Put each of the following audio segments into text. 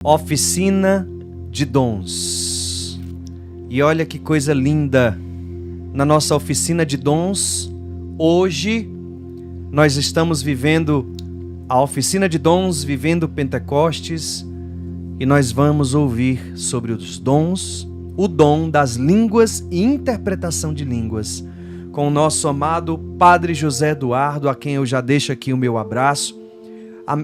Oficina de dons. E olha que coisa linda, na nossa oficina de dons, hoje nós estamos vivendo a oficina de dons, vivendo Pentecostes, e nós vamos ouvir sobre os dons, o dom das línguas e interpretação de línguas, com o nosso amado Padre José Eduardo, a quem eu já deixo aqui o meu abraço.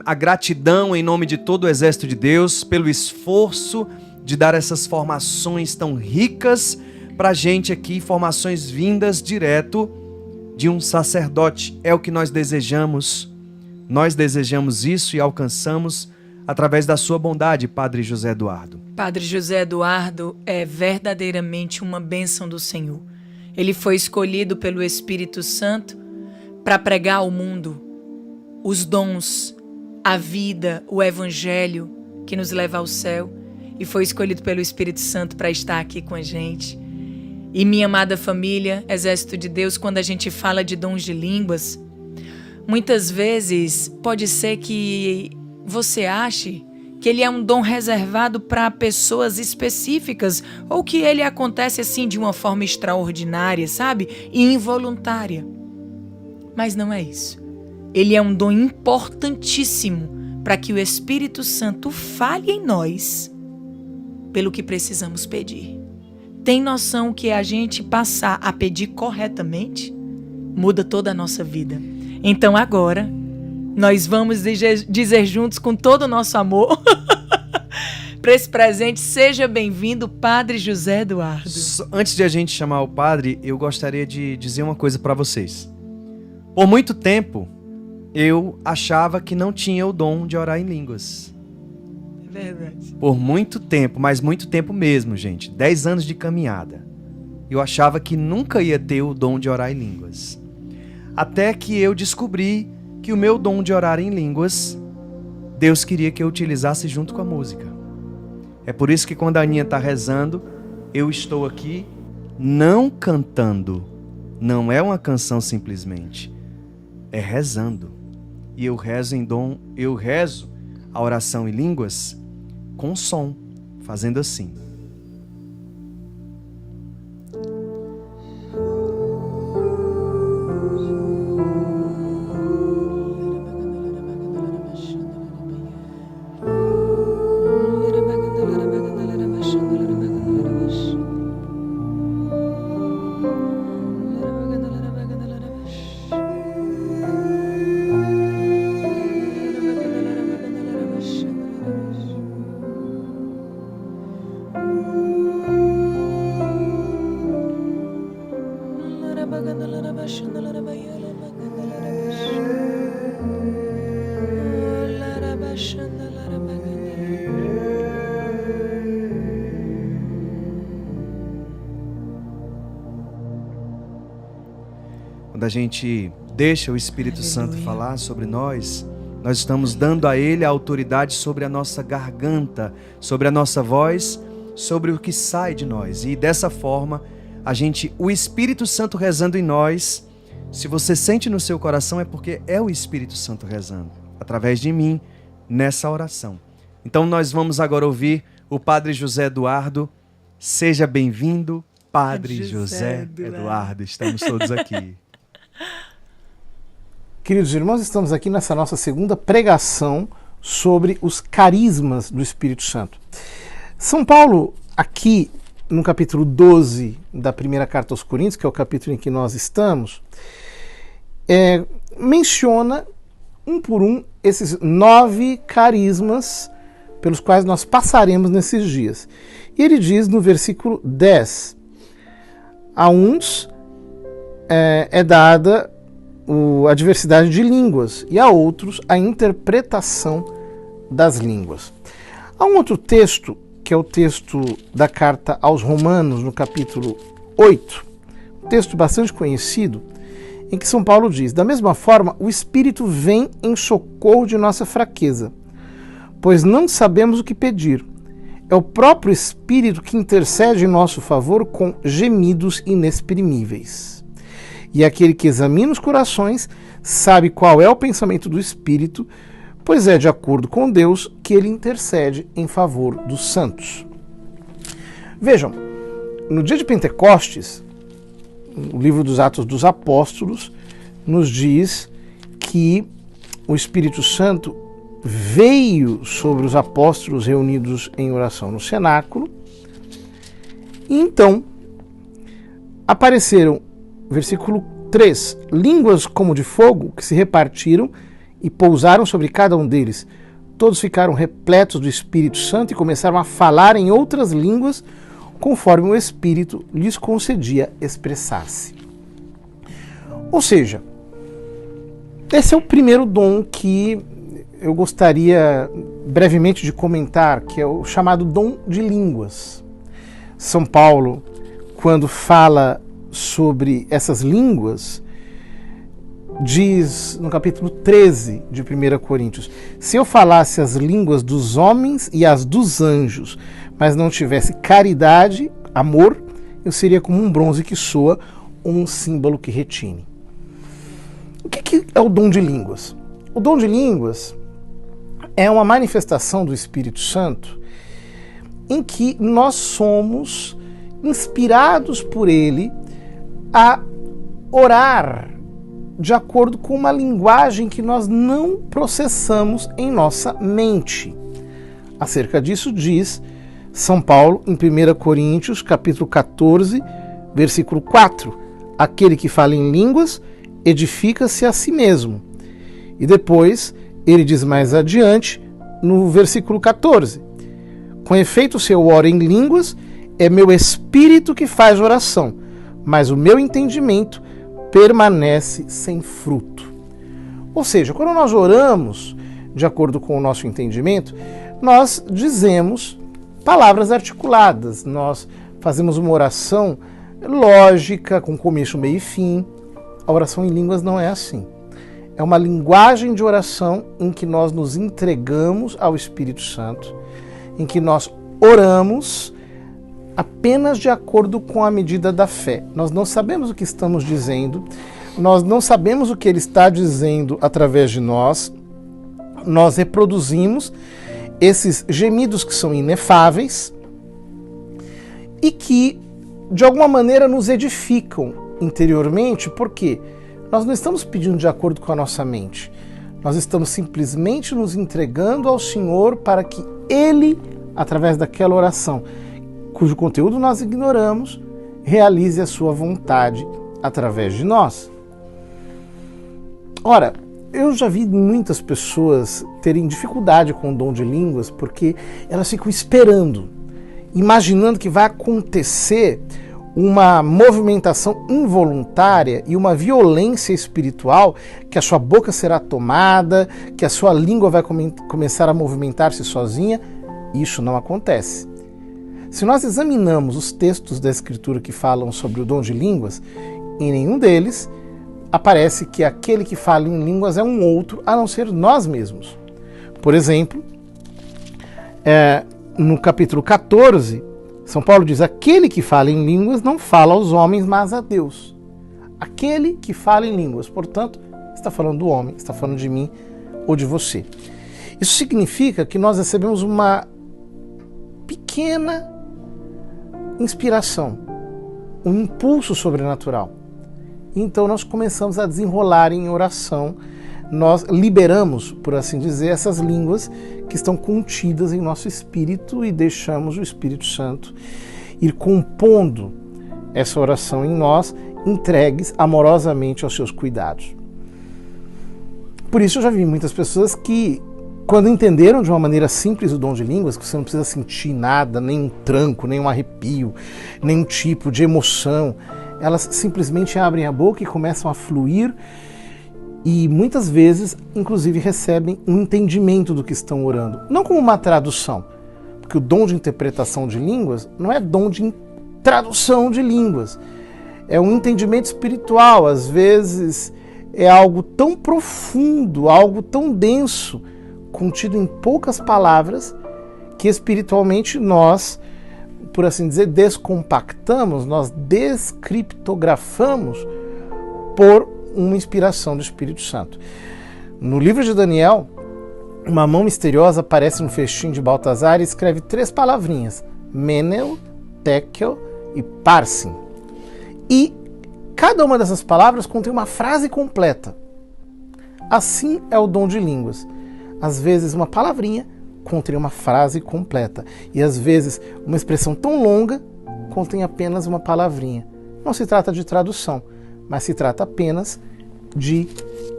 A gratidão em nome de todo o exército de Deus pelo esforço de dar essas formações tão ricas para a gente aqui, formações vindas direto de um sacerdote. É o que nós desejamos isso e alcançamos através da sua bondade, Padre José Eduardo. Padre José Eduardo é verdadeiramente uma bênção do Senhor. Ele foi escolhido pelo Espírito Santo para pregar ao mundo os dons, a vida, o evangelho que nos leva ao céu, e foi escolhido pelo Espírito Santo para estar aqui com a gente. E minha amada família, Exército de Deus, quando a gente fala de dons de línguas, muitas vezes pode ser que você ache que ele é um dom reservado para pessoas específicas, ou que ele acontece assim de uma forma extraordinária, sabe? E involuntária. Mas não é isso. Ele é um dom importantíssimo para que o Espírito Santo fale em nós pelo que precisamos pedir. Tem noção que a gente passar a pedir corretamente muda toda a nossa vida. Então agora, nós vamos dizer juntos com todo o nosso amor para esse presente, seja bem-vindo, Padre José Eduardo. Antes de a gente chamar o Padre, eu gostaria de dizer uma coisa para vocês. Por muito tempo, eu achava que não tinha o dom de orar em línguas. É verdade. Por muito tempo, mas muito tempo mesmo, gente. 10 anos de caminhada. Eu achava que nunca ia ter o dom de orar em línguas. Até que eu descobri que o meu dom de orar em línguas, Deus queria que eu utilizasse junto com a música. É por isso que quando a Aninha está rezando, eu estou aqui não cantando. Não é uma canção simplesmente. É rezando. E eu rezo a oração em línguas com som, fazendo assim. Quando a gente deixa o Espírito Santo falar sobre nós, nós estamos dando a Ele a autoridade sobre a nossa garganta, sobre a nossa voz, sobre o que sai de nós. E dessa forma, o Espírito Santo rezando em nós, se você sente no seu coração, é porque é o Espírito Santo rezando, através de mim, nessa oração. Então nós vamos agora ouvir o Padre José Eduardo. Seja bem-vindo, Padre José Eduardo. Estamos todos aqui. Queridos irmãos, estamos aqui nessa nossa segunda pregação sobre os carismas do Espírito Santo. São Paulo, aqui no capítulo 12 da primeira carta aos Coríntios, que é o capítulo em que nós estamos, menciona um por um esses 9 carismas pelos quais nós passaremos nesses dias. E ele diz no versículo 10, a uns é dada a diversidade de línguas e a outros a interpretação das línguas. Há um outro texto, que é o texto da carta aos Romanos, no capítulo 8, um texto bastante conhecido, em que São Paulo diz: da mesma forma, o Espírito vem em socorro de nossa fraqueza, pois não sabemos o que pedir. É o próprio Espírito que intercede em nosso favor com gemidos inexprimíveis. E aquele que examina os corações sabe qual é o pensamento do Espírito, pois é de acordo com Deus que ele intercede em favor dos santos. Vejam, no dia de Pentecostes, o livro dos Atos dos Apóstolos nos diz que o Espírito Santo veio sobre os apóstolos reunidos em oração no cenáculo, e então apareceram, versículo 3, línguas como de fogo que se repartiram e pousaram sobre cada um deles. Todos ficaram repletos do Espírito Santo e começaram a falar em outras línguas, conforme o Espírito lhes concedia expressar-se. Ou seja, esse é o primeiro dom que eu gostaria brevemente de comentar, que é o chamado dom de línguas. São Paulo, quando fala sobre essas línguas, diz no capítulo 13 de 1 Coríntios: se eu falasse as línguas dos homens e as dos anjos, mas não tivesse caridade, amor, eu seria como um bronze que soa ou um símbolo que retine. O que é o dom de línguas? O dom de línguas é uma manifestação do Espírito Santo em que nós somos inspirados por ele a orar de acordo com uma linguagem que nós não processamos em nossa mente. Acerca disso diz São Paulo em 1 Coríntios, capítulo 14, versículo 4. Aquele que fala em línguas edifica-se a si mesmo. E depois ele diz mais adiante, no versículo 14. Com efeito, se eu oro em línguas, é meu espírito que faz oração, mas o meu entendimento permanece sem fruto. Ou seja, quando nós oramos de acordo com o nosso entendimento, nós dizemos palavras articuladas, nós fazemos uma oração lógica, com começo, meio e fim. A oração em línguas não é assim. É uma linguagem de oração em que nós nos entregamos ao Espírito Santo, em que nós oramos apenas de acordo com a medida da fé. Nós não sabemos o que estamos dizendo, nós não sabemos o que ele está dizendo através de nós, nós reproduzimos esses gemidos que são inefáveis e que, de alguma maneira, nos edificam interiormente, porque nós não estamos pedindo de acordo com a nossa mente, nós estamos simplesmente nos entregando ao Senhor para que Ele, através daquela oração, cujo conteúdo nós ignoramos, realize a sua vontade através de nós. Ora, eu já vi muitas pessoas terem dificuldade com o dom de línguas porque elas ficam esperando, imaginando que vai acontecer uma movimentação involuntária e uma violência espiritual, que a sua boca será tomada, que a sua língua vai começar a movimentar-se sozinha. Isso não acontece. Se nós examinamos os textos da Escritura que falam sobre o dom de línguas, em nenhum deles aparece que aquele que fala em línguas é um outro, a não ser nós mesmos. Por exemplo, no capítulo 14, São Paulo diz: aquele que fala em línguas não fala aos homens, mas a Deus. Aquele que fala em línguas, portanto, está falando do homem, está falando de mim ou de você. Isso significa que nós recebemos uma pequena inspiração, um impulso sobrenatural. Então nós começamos a desenrolar em oração, nós liberamos, por assim dizer, essas línguas que estão contidas em nosso espírito e deixamos o Espírito Santo ir compondo essa oração em nós, entregues amorosamente aos seus cuidados. Por isso eu já vi muitas pessoas que, quando entenderam de uma maneira simples o dom de línguas, que você não precisa sentir nada, nem um tranco, nem um arrepio, nenhum tipo de emoção, elas simplesmente abrem a boca e começam a fluir e muitas vezes, inclusive, recebem um entendimento do que estão orando. Não como uma tradução, porque o dom de interpretação de línguas não é dom de tradução de línguas. É um entendimento espiritual, às vezes é algo tão profundo, algo tão denso, contido em poucas palavras, que espiritualmente nós, por assim dizer, descompactamos, nós descriptografamos por uma inspiração do Espírito Santo. No livro de Daniel, uma mão misteriosa aparece no festim de Baltazar e escreve 3 palavrinhas: Menel, Tekel e Parsim. E cada uma dessas palavras contém uma frase completa. Assim é o dom de línguas. Às vezes uma palavrinha contém uma frase completa. E às vezes uma expressão tão longa contém apenas uma palavrinha. Não se trata de tradução, mas se trata apenas de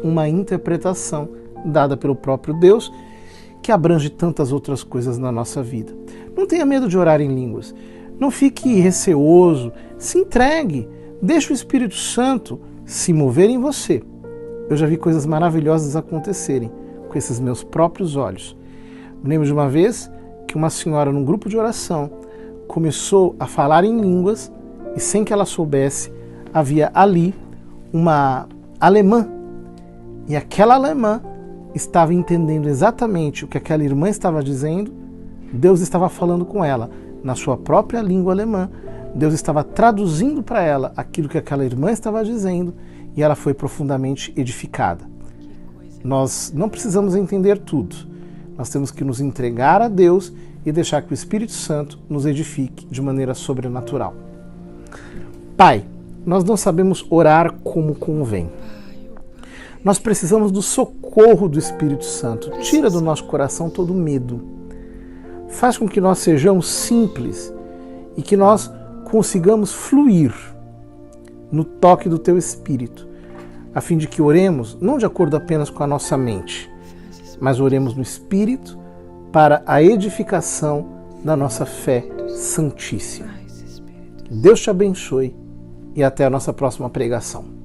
uma interpretação dada pelo próprio Deus, que abrange tantas outras coisas na nossa vida. Não tenha medo de orar em línguas. Não fique receoso. Se entregue. Deixe o Espírito Santo se mover em você. Eu já vi coisas maravilhosas acontecerem com esses meus próprios olhos. Me lembro de uma vez que uma senhora, num grupo de oração, começou a falar em línguas e, sem que ela soubesse, havia ali uma alemã. E aquela alemã estava entendendo exatamente o que aquela irmã estava dizendo. Deus estava falando com ela na sua própria língua alemã. Deus estava traduzindo para ela aquilo que aquela irmã estava dizendo e ela foi profundamente edificada. Nós não precisamos entender tudo. Nós temos que nos entregar a Deus e deixar que o Espírito Santo nos edifique de maneira sobrenatural. Pai, nós não sabemos orar como convém. Nós precisamos do socorro do Espírito Santo. Tira do nosso coração todo medo. Faz com que nós sejamos simples e que nós consigamos fluir no toque do Teu Espírito, a fim de que oremos não de acordo apenas com a nossa mente, mas oremos no Espírito para a edificação da nossa fé santíssima. Deus te abençoe e até a nossa próxima pregação.